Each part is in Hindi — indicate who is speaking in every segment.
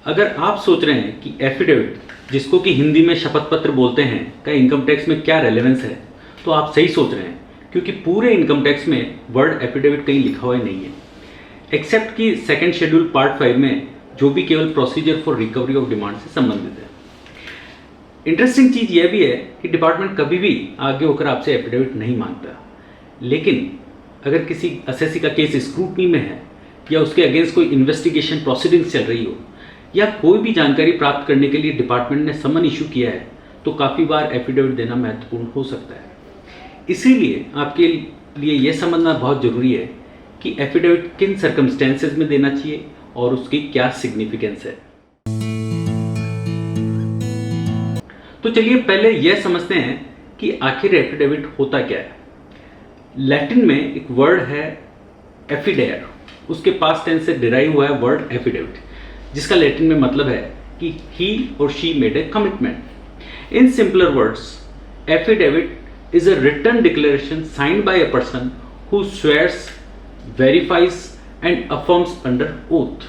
Speaker 1: अगर आप सोच रहे हैं कि एफिडेविट, जिसको कि हिंदी में शपथ पत्र बोलते हैं, का इनकम टैक्स में क्या रेलेवेंस है, तो आप सही सोच रहे हैं, क्योंकि पूरे इनकम टैक्स में वर्ड एफिडेविट कहीं लिखा हुआ नहीं है, एक्सेप्ट कि सेकंड शेड्यूल पार्ट 5 में, जो भी केवल procedure for recovery of demand से संबंधित है। इंटरेस्टिंग चीज़ यह भी है कि डिपार्टमेंट कभी भी आगे होकर आपसे एफिडेविट नहीं मांगता, लेकिन अगर किसी असेसी का केस स्क्रूटनी में है या उसके अगेंस्ट कोई इन्वेस्टिगेशन प्रोसीडिंग्स चल रही हो या कोई भी जानकारी प्राप्त करने के लिए डिपार्टमेंट ने समन इशू किया है, तो काफ़ी बार एफिडेविट देना महत्वपूर्ण हो सकता है। इसीलिए आपके लिए यह समझना बहुत ज़रूरी है कि एफिडेविट किन सर्कमस्टेंसेज में देना चाहिए और उसकी क्या सिग्निफिकेंस है। तो चलिए पहले यह समझते हैं कि आखिर एफिडेविट होता क्या है। लैटिन में एक वर्ड है एफिडेयर, उसके पास्ट टेंस से डिराइव हुआ है वर्ड एफिडेविट, जिसका लैटिन में मतलब है कि ही और she made a commitment. In simpler words, affidavit is a written declaration signed by a person who swears, verifies and affirms under oath.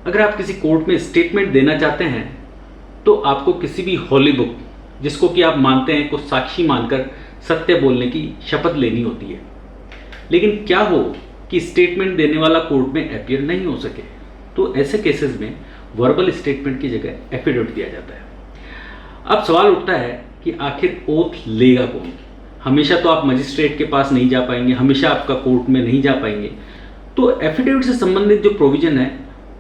Speaker 1: अगर आप किसी कोर्ट में स्टेटमेंट देना चाहते हैं तो आपको किसी भी होली बुक, जिसको कि आप मानते हैं, को साक्षी मानकर सत्य बोलने की शपथ लेनी होती है। लेकिन क्या हो कि स्टेटमेंट देने वाला कोर्ट में अपीयर नहीं हो सके, तो ऐसे केसेस में वर्बल स्टेटमेंट की जगह एफिडेविट दिया जाता है। अब सवाल उठता है कि आखिर ओथ लेगा कौन। हमेशा तो आप मजिस्ट्रेट के पास नहीं जा पाएंगे, हमेशा आपका कोर्ट में नहीं जा पाएंगे, तो एफिडेविट से संबंधित जो प्रोविजन है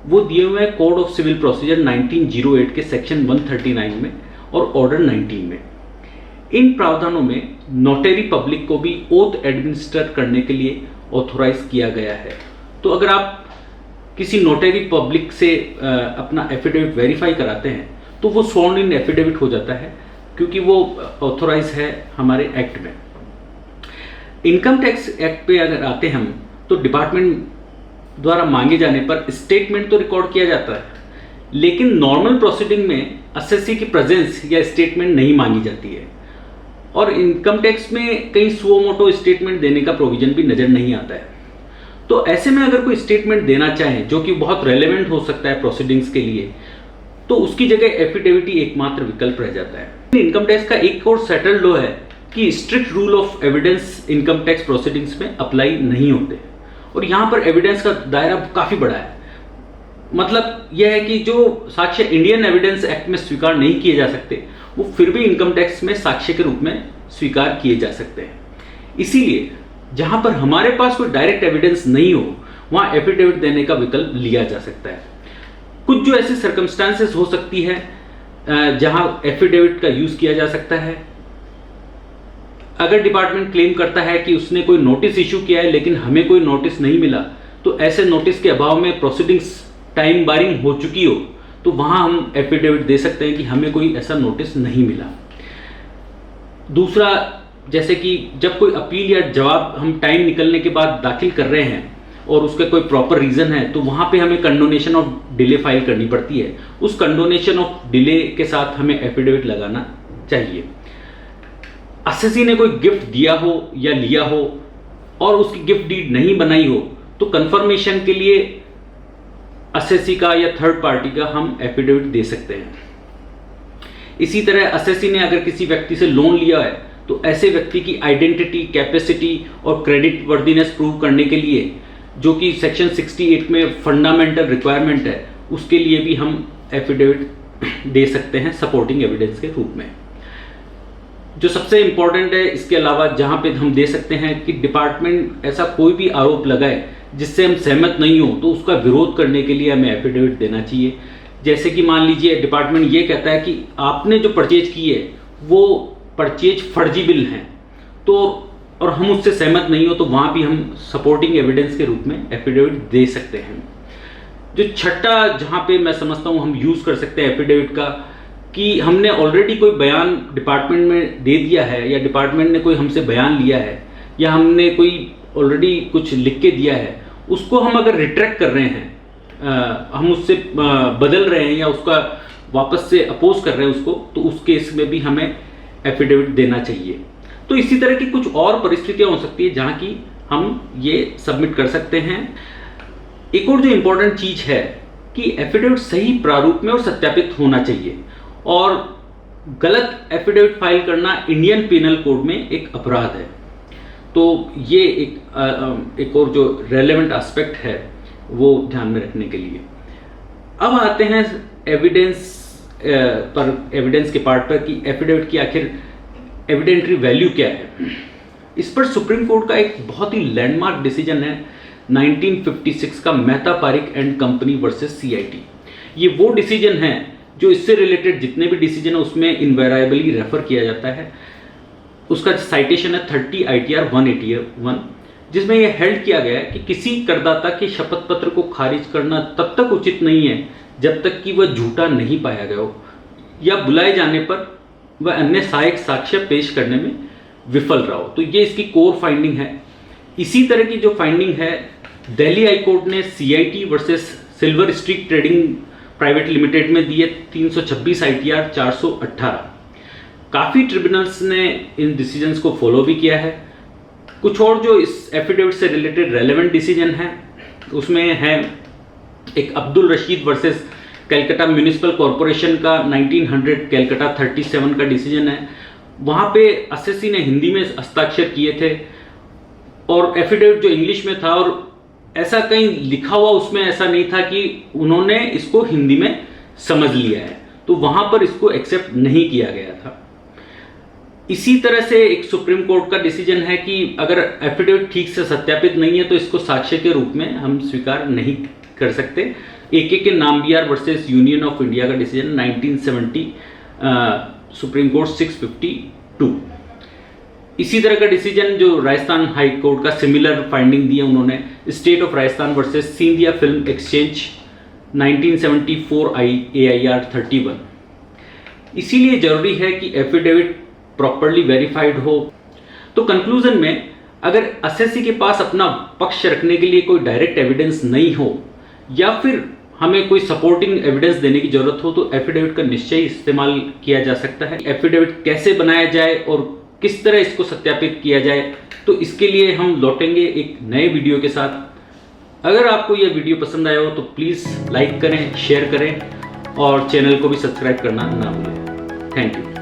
Speaker 1: वो दिए हुए हैं कोड ऑफ सिविल प्रोसीजर 1908 के सेक्शन 139 में और ऑर्डर 19 में। इन प्रावधानों में नोटरी पब्लिक को भी ओथ एडमिनिस्टर करने के लिए ऑथोराइज किया गया है। तो अगर आप किसी नोटरी पब्लिक से अपना एफिडेविट वेरीफाई कराते हैं तो वो स्वॉर्न इन एफिडेविट हो जाता है, क्योंकि वो ऑथोराइज है हमारे एक्ट में। इनकम टैक्स एक्ट पे अगर आते हम तो डिपार्टमेंट द्वारा मांगे जाने पर स्टेटमेंट तो रिकॉर्ड किया जाता है, लेकिन नॉर्मल प्रोसीडिंग में असेसी की प्रेजेंस या स्टेटमेंट नहीं मांगी जाती है। और इनकम टैक्स में कहीं सुओ मोटो स्टेटमेंट देने का प्रोविजन भी नजर नहीं आता है। तो ऐसे में अगर कोई स्टेटमेंट देना चाहे जो कि बहुत रेलेवेंट हो सकता है प्रोसीडिंग्स के लिए, तो उसकी जगह एफिडेविट ही एकमात्र विकल्प रह जाता है। इनकम टैक्स का एक और सेटल्ड लॉ है कि strict rule of evidence income tax proceedings में अप्लाई नहीं होते, और यहाँ पर एविडेंस का दायरा काफी बड़ा है। मतलब यह है कि जो साक्ष्य इंडियन एविडेंस एक्ट में स्वीकार नहीं किए जा सकते, वो फिर भी इनकम टैक्स में साक्ष्य के रूप में स्वीकार किए जा सकते हैं। इसीलिए जहां पर हमारे पास कोई डायरेक्ट एविडेंस नहीं हो, वहां एफिडेविट देने का विकल्प लिया जा सकता है। कुछ जो ऐसी सर्कमस्टांसेस हो सकती है जहां एफिडेविट का यूज किया जा सकता है, अगर डिपार्टमेंट क्लेम करता है कि उसने कोई नोटिस इशू किया है लेकिन हमें कोई नोटिस नहीं मिला, तो ऐसे नोटिस के अभाव में प्रोसीडिंग्स टाइम बारिंग हो चुकी हो, तो वहां हम एफिडेविट दे सकते हैं कि हमें कोई ऐसा नोटिस नहीं मिला। दूसरा, जैसे कि जब कोई अपील या जवाब हम टाइम निकलने के बाद दाखिल कर रहे हैं और उसका कोई प्रॉपर रीजन है, तो वहां पे हमें कंडोनेशन ऑफ डिले फाइल करनी पड़ती है। उस कंडोनेशन ऑफ डिले के साथ हमें एफिडेविट लगाना चाहिए। असेसी ने कोई गिफ्ट दिया हो या लिया हो और उसकी गिफ्ट डीड नहीं बनाई हो, तो कंफर्मेशन के लिए असेसी का या थर्ड पार्टी का हम एफिडेविट दे सकते हैं। इसी तरह असेसी ने अगर किसी व्यक्ति से लोन लिया है, तो ऐसे व्यक्ति की आइडेंटिटी, कैपेसिटी और क्रेडिट वर्दीनेस प्रूव करने के लिए, जो कि सेक्शन 68 में फंडामेंटल रिक्वायरमेंट है, उसके लिए भी हम एफिडेविट दे सकते हैं सपोर्टिंग एविडेंस के रूप में। जो सबसे इंपॉर्टेंट है इसके अलावा, जहां पे हम दे सकते हैं कि डिपार्टमेंट ऐसा कोई भी आरोप लगाए जिससे हम सहमत नहीं हो, तो उसका विरोध करने के लिए हमें एफिडेविट देना चाहिए। जैसे कि मान लीजिए डिपार्टमेंट ये कहता है कि आपने जो परचेज की है वो परचेज फर्जिबल है, तो और हम उससे सहमत नहीं हो, तो वहां भी हम सपोर्टिंग एविडेंस के रूप में एफिडेविट दे सकते हैं। जो छठा जहां पे मैं समझता हूं हम यूज कर सकते हैं एफिडेविट का, कि हमने ऑलरेडी कोई बयान डिपार्टमेंट में दे दिया है या डिपार्टमेंट ने कोई हमसे बयान लिया है या हमने कोई ऑलरेडी कुछ लिख के दिया है, उसको हम अगर रिट्रैक्ट कर रहे हैं, हम उससे बदल रहे हैं या उसका वापस से अपोज कर रहे हैं उसको, तो उस केस में भी हमें एफिडेविट देना चाहिए। तो इसी तरह की कुछ और परिस्थितियां हो सकती है जहां की हम ये सबमिट कर सकते हैं। एक और जो इम्पोर्टेंट चीज है कि एफिडेविट सही प्रारूप में और सत्यापित होना चाहिए, और गलत एफिडेविट फाइल करना इंडियन पिनल कोड में एक अपराध है। तो ये एक और जो रेलेवेंट एस्पेक्ट है वो ध्यान में रखने के लिए। अब आते हैं एविडेंस के पार्ट पर कि एफिडेविट की आखिर एविडेंटरी वैल्यू क्या है। इस पर सुप्रीम कोर्ट का एक बहुत ही लैंडमार्क डिसीजन है 1956 का Mehta Parikh and company versus CIT। ये वो डिसीजन है जो इससे रिलेटेड जितने भी डिसीजन है उसमें इनवेराइबली रेफर किया जाता है। उसका साइटेशन है 30 ITR 181, जिसमें यह हेल्ड किया गया है कि किसी करदाता के शपथ पत्र को खारिज करना तब तक उचित नहीं है जब तक कि वह झूठा नहीं पाया गया हो या बुलाए जाने पर वह अन्य सहायक साक्ष्य पेश करने में विफल रहा हो। तो ये इसकी कोर फाइंडिंग है। इसी तरह की जो फाइंडिंग है दिल्ली हाई कोर्ट ने CIT versus silver streak trading private limited में दी है 326 ITR 418। काफ़ी ट्रिब्यूनल्स ने इन डिसीजंस को फॉलो भी किया है। कुछ और जो इस एफिडेविट से रिलेटेड रेलेवेंट डिसीजन है उसमें है एक Abdul Rashid versus Calcutta municipal corporation का 1900 कलकत्ता 37 का डिसीजन है। वहाँ पे असेसी ने हिंदी में हस्ताक्षर किए थे और एफिडेविट जो इंग्लिश में था, और ऐसा कहीं लिखा हुआ उसमें ऐसा नहीं था कि उन्होंने इसको हिंदी में समझ लिया है, तो वहाँ पर इसको एक्सेप्ट नहीं किया गया था। इसी तरह से एक सुप्रीम कोर्ट का डिसीजन है कि अगर एफिडेविट ठीक से सत्यापित नहीं है तो इसको साक्ष्य के रूप में हम स्वीकार नहीं कर सकते। AK के Nambiar versus union of India का डिसीजन 1970 सुप्रीम कोर्ट 652। इसी तरह का डिसीजन जो राजस्थान हाई कोर्ट का सिमिलर फाइंडिंग दी है उन्होंने, state of Rajasthan versus Scindia film exchange 1974 AIR 31। इसीलिए जरूरी है कि एफिडेविट प्रॉपर्ली वेरीफाइड हो। तो कंक्लूजन में, अगर असेसी के पास अपना पक्ष रखने के लिए कोई डायरेक्ट एविडेंस नहीं हो या फिर हमें कोई सपोर्टिंग एविडेंस देने की जरूरत हो तो एफिडेविट का निश्चय इस्तेमाल किया जा सकता है। एफिडेविट कैसे बनाया जाए और किस तरह इसको सत्यापित किया जाए, तो इसके लिए हम लौटेंगे एक नए वीडियो के साथ। अगर आपको यह वीडियो पसंद आया हो तो प्लीज़ लाइक करें, शेयर करें और चैनल को भी सब्सक्राइब करना ना भूलें। Thank you.